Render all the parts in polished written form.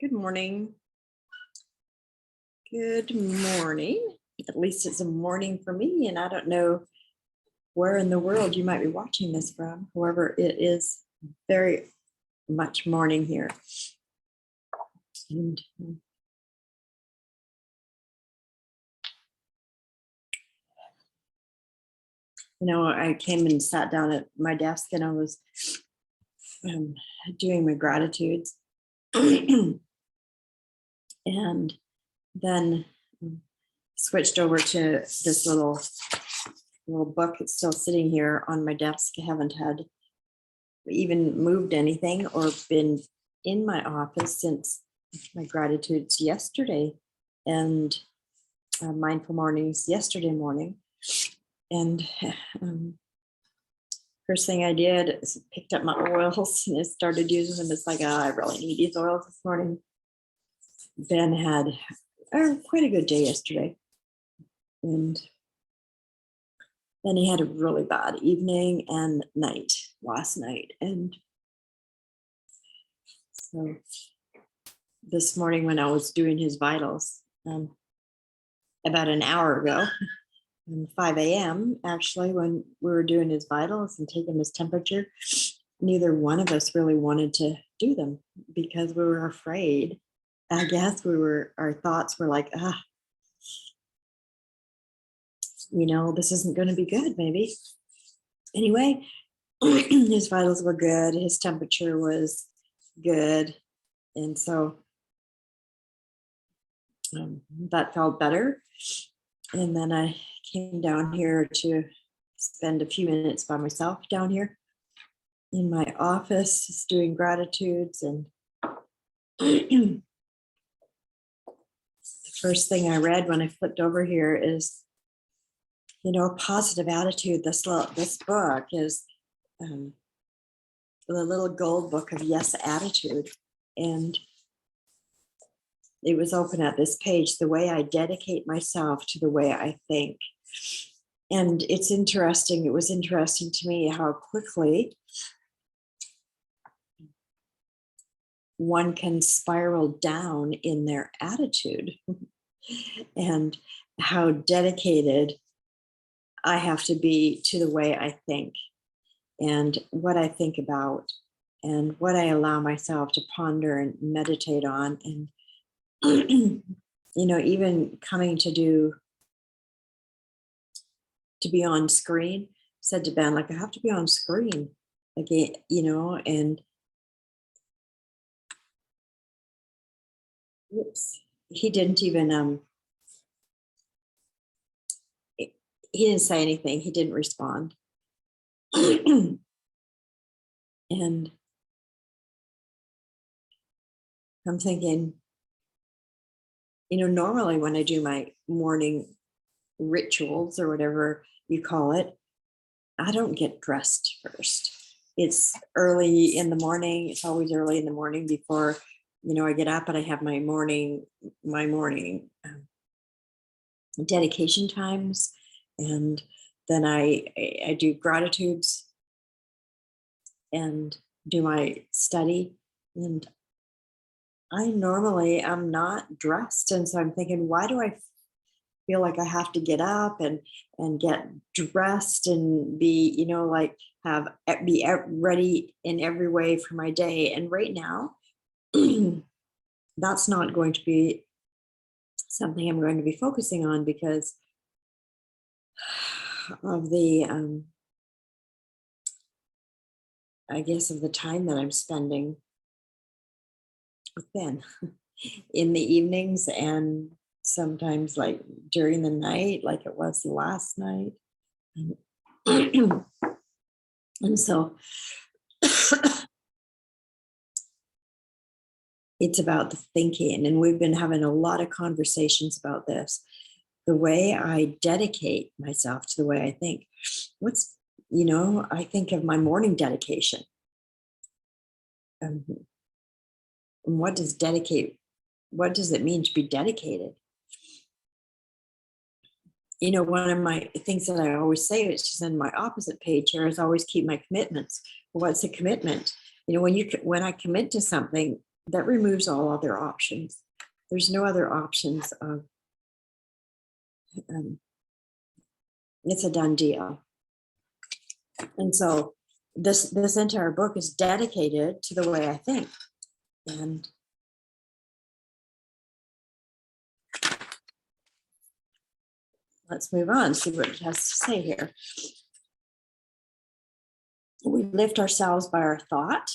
Good morning. Good morning. At least it's a morning for me, and I don't know where in the world you might be watching this from. However, it is very much morning here. And I came and sat down at my desk and I was doing my gratitudes. And then switched over to this little book. It's still sitting here on my desk. I haven't had even moved anything or been in my office since my gratitudes yesterday and mindful mornings yesterday morning. And first thing I did is picked up my oils and I started using them. It's like, I really need these oils this morning. Ben had quite a good day yesterday. And then he had a really bad evening and night last night. And so this morning when I was doing his vitals, about an hour ago, 5 a.m. actually, when we were doing his vitals and taking his temperature, neither one of us really wanted to do them because we were afraid. I guess our thoughts were like, this isn't going to be good, maybe. Anyway, his vitals were good. His temperature was good. And so that felt better. And then I came down here to spend a few minutes by myself down here in my office, just doing gratitudes. And the first thing I read when I flipped over here is, positive attitude. This book is the little gold book of Yes Attitude. And it was open at this page, the way I dedicate myself to the way I think. And it's interesting. It was interesting to me how quickly one can spiral down in their attitude and how dedicated I have to be to the way I think and what I think about and what I allow myself to ponder and meditate on. And even coming to be on screen, said to Ben, like, I have to be on screen again, and he didn't even, he didn't say anything. He didn't respond. And I'm thinking, normally when I do my morning rituals or whatever you call it, I don't get dressed first. It's early in the morning. It's always early in the morning before, I get up and I have my morning dedication times. And then I do gratitudes and do my study. And I normally am not dressed. And so I'm thinking, why do I feel like I have to get up and get dressed and be, be ready in every way for my day? And right now, that's not going to be something I'm going to be focusing on because of the, of the time that I'm spending with Ben in the evenings and sometimes like during the night, like it was last night. And so it's about the thinking, and we've been having a lot of conversations about this, the way I dedicate myself to the way I think. I think of my morning dedication. And what does it mean to be dedicated? One of my things that I always say, it's just in my opposite page here, is always keep my commitments. What's a commitment? When I commit to something, that removes all other options. There's no other options of, it's a done deal. And so this entire book is dedicated to the way I think. And let's move on, see what it has to say here. We lift ourselves by our thought.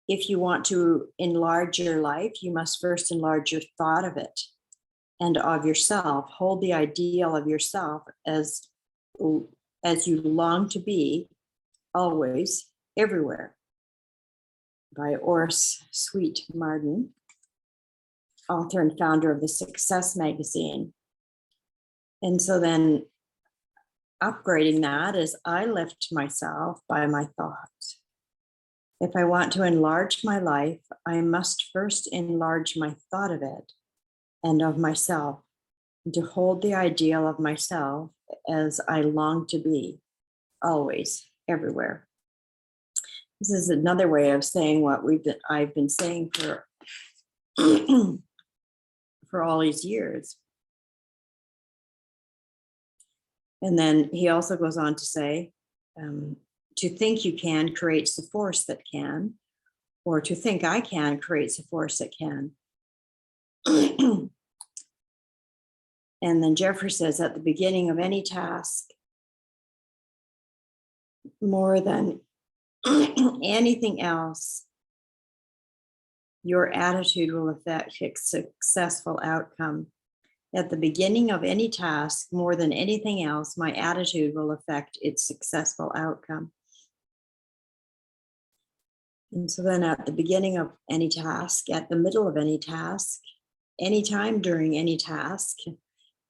If you want to enlarge your life, you must first enlarge your thought of it and of yourself. Hold the ideal of yourself as you long to be, always, everywhere. By Oris Sweet Marden, author and founder of the Success Magazine. And so then upgrading that is I lift myself by my thought. If I want to enlarge my life, I must first enlarge my thought of it and of myself, and to hold the ideal of myself as I long to be, always, everywhere. This is another way of saying what I've been saying for for all these years. And then he also goes on to say, to think you can creates the force that can, or to think I can creates a force that can. And then Jeffrey says, at the beginning of any task, more than anything else, your attitude will affect a successful outcome. At the beginning of any task, more than anything else, my attitude will affect its successful outcome. And so then at the beginning of any task, at the middle of any task, anytime during any task,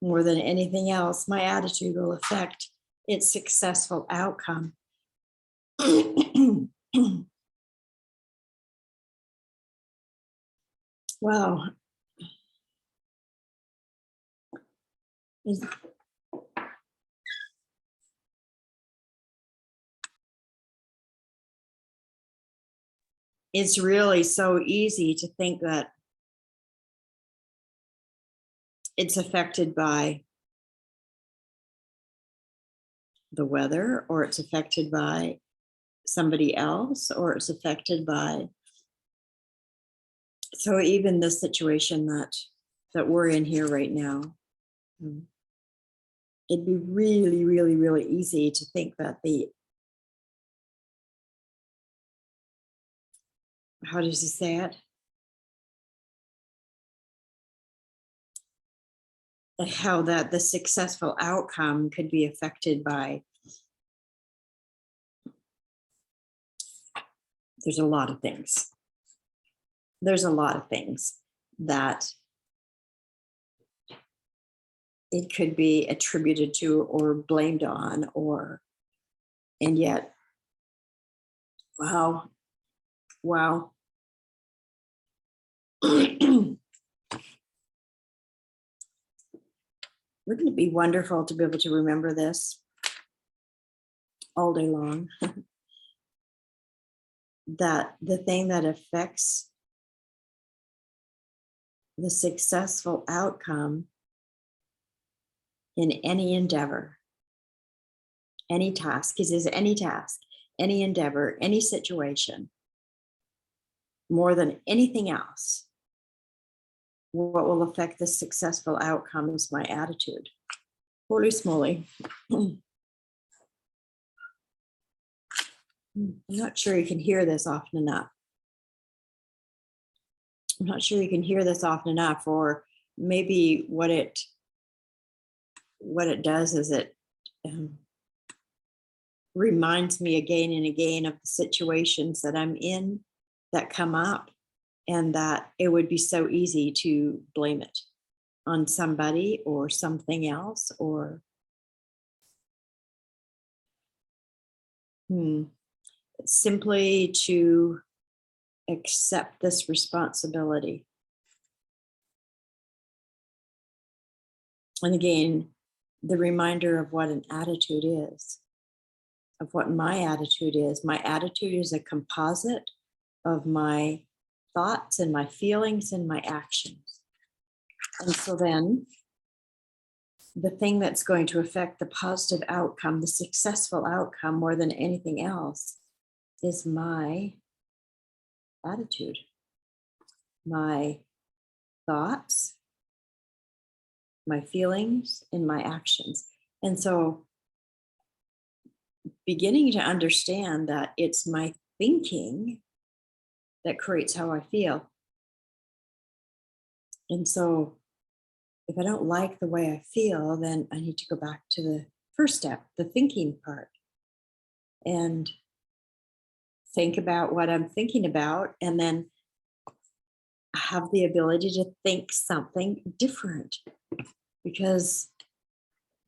more than anything else, my attitude will affect its successful outcome. Wow. It's really so easy to think that it's affected by the weather, or it's affected by somebody else, or it's affected by, so even the situation that we're in here right now, it'd be really, really, really easy to think that how does he say it? How that the successful outcome could be affected by, there's a lot of things. There's a lot of things that it could be attributed to or blamed on, and yet, wow. Wouldn't it be wonderful to be able to remember this all day long? That the thing that affects the successful outcome in any endeavor, any task, it is any task, any endeavor, any situation, more than anything else, what will affect the successful outcome is my attitude. Holy smoly. I'm not sure you can hear this often enough. I'm not sure you can hear this often enough, or maybe what it does is it reminds me again and again of the situations that I'm in that come up, and that it would be so easy to blame it on somebody or something else, or simply to accept this responsibility. And again, the reminder of what an attitude is, of what my attitude is. My attitude is a composite of my thoughts and my feelings and my actions. And so then the thing that's going to affect the positive outcome, the successful outcome more than anything else, is my attitude, my thoughts, my feelings, and my actions. And so beginning to understand that it's my thinking that creates how I feel. And so if I don't like the way I feel, then I need to go back to the first step, the thinking part, and think about what I'm thinking about, and then have the ability to think something different, because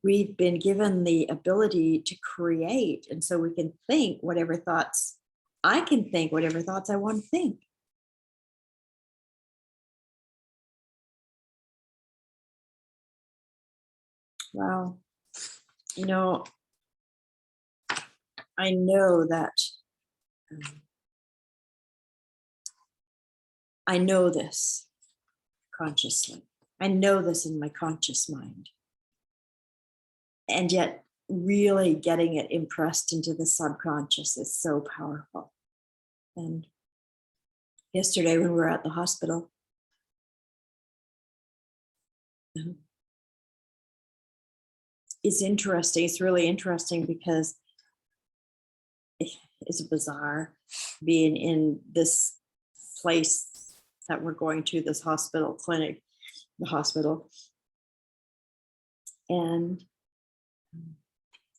we've been given the ability to create. And so we can think whatever thoughts I can think, whatever thoughts I want to think. Wow. You know, I know that um, I know this consciously. I know this in my conscious mind. And yet, really getting it impressed into the subconscious is so powerful. And yesterday, when we were at the hospital, it's interesting. It's really interesting because it's bizarre being in this place that we're going to, this hospital clinic, the hospital. And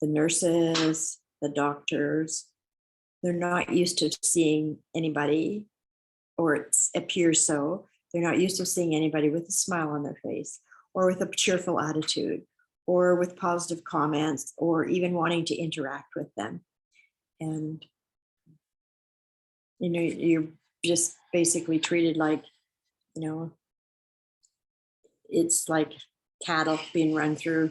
the nurses, the doctors, they're not used to seeing anybody, or it appears so. They're not used to seeing anybody with a smile on their face, or with a cheerful attitude, or with positive comments, or even wanting to interact with them. And, you're just basically treated like, it's like cattle being run through.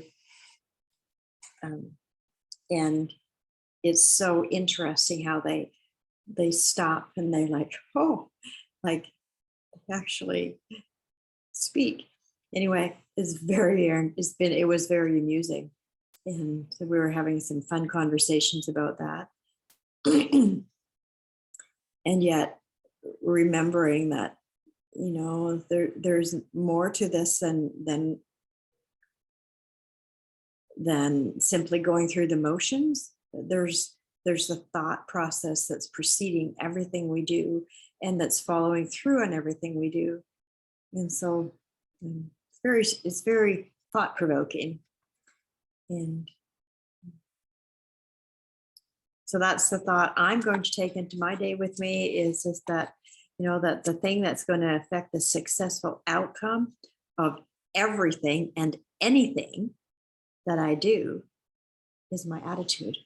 And it's so interesting how they stop and they're like, oh, like actually speak. Anyway, it was very amusing. And so we were having some fun conversations about that. And yet remembering that, there's more to this than simply going through the motions. There's the thought process that's preceding everything we do, and that's following through on everything we do. And so it's very thought provoking. And so that's the thought I'm going to take into my day with me, is that, that the thing that's going to affect the successful outcome of everything and anything that I do is my attitude,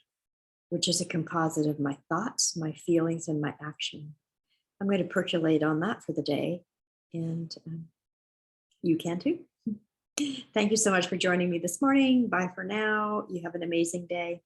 which is a composite of my thoughts, my feelings, and my action. I'm going to percolate on that for the day, and you can too. Thank you so much for joining me this morning. Bye for now. You have an amazing day.